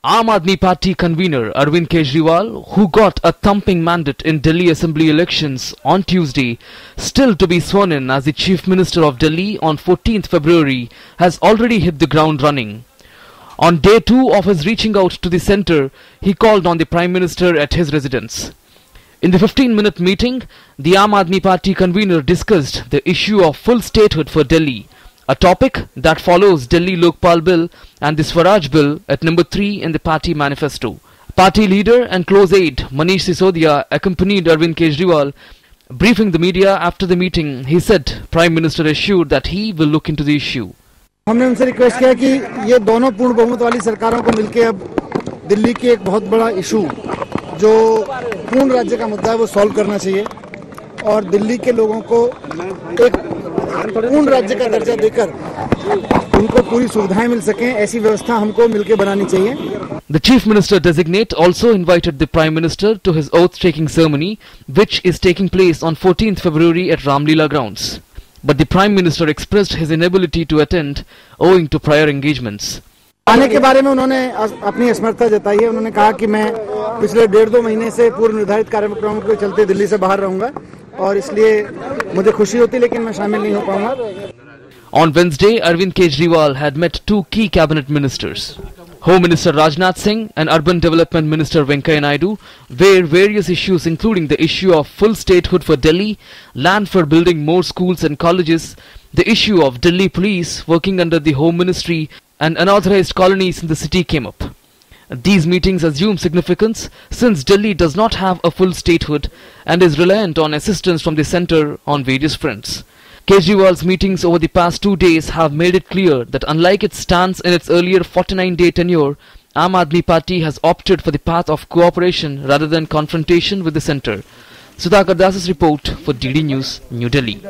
Aam Aadmi Party convener Arvind Kejriwal, who got a thumping mandate in Delhi Assembly elections on Tuesday, still to be sworn in as the Chief Minister of Delhi on 14th February, has already hit the ground running. On day 2 of his reaching out to the centre, he called on the Prime Minister at his residence. In the 15-minute meeting, the Aam Aadmi Party convener discussed the issue of full statehood for Delhi, a topic that follows Delhi Lokpal Bill and the Swaraj Bill at number 3 in the party manifesto. Party leader and close aide Manish Sisodia accompanied Arvind Kejriwal. Briefing the media after the meeting, he said Prime Minister assured that he will look into the issue. हमने उनसे request किया कि ये दोनों पूर्ण बहुमत वाली सरकारों को मिलकर अब दिल्ली की एक बहुत बड़ा इशू जो पूर्ण राज्य का मुद्दा है वो सॉल्व करना चाहिए और दिल्ली के लोगों को एक पूर्ण राज्य का दर्जा देकर उनको पूरी सुविधाएं मिल सकें ऐसी व्यवस्था हमको मिलकर बनानी चाहिए. The Chief Minister designate also invited the Prime Minister to his oath-taking ceremony, which is taking place on 14th February at Ramlila grounds. But the Prime Minister expressed his inability to attend owing to prior engagements. आने के बारे में उन्होंने अपनी असमर्थता जताई है. उन्होंने कहा कि मैं पिछले 1.5-2 महीने से पूर्व निर्धारित कार्यक्रमों के चलते दिल्ली से बाहर रहूंगा और इसलिए मुझे खुशी होती लेकिन मैं शामिल नहीं हो पाऊंगा. On Wednesday, Arvind Kejriwal had met 2 key cabinet ministers, Home Minister Rajnath Singh and Urban Development Minister Venkaiah Naidu, where various issues including the issue of full statehood for Delhi, land for building more schools and colleges, the issue of Delhi police working under the Home Ministry and unauthorized colonies in the city came up. These meetings assume significance since Delhi does not have a full statehood and is reliant on assistance from the centre on various fronts. Kejriwal's meetings over the past 2 days have made it clear that unlike its stance in its earlier 49-day tenure, Aam Aadmi Party has opted for the path of cooperation rather than confrontation with the centre. Sudhakar Das's report for DD News, New Delhi.